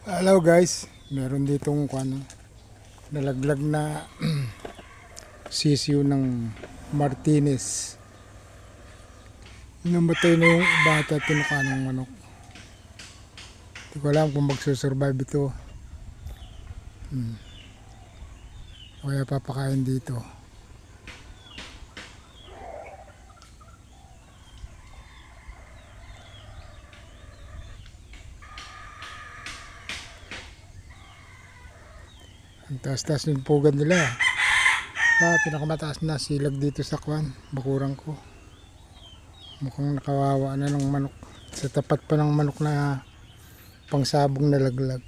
Hello guys, meron ditong nalaglag na sisiw ng Martinez. Namatay na yung bata, tinuka ng manok. Hindi ko alam kung magsusurvive ito. Kaya papakain dito. Ang taas-taas yung pugad nila. Pinakamataas na silag dito sa bakurang ko. Mukhang nakawawa na ng manok. Sa tapat pa ng manok na pangsabong nalaglag.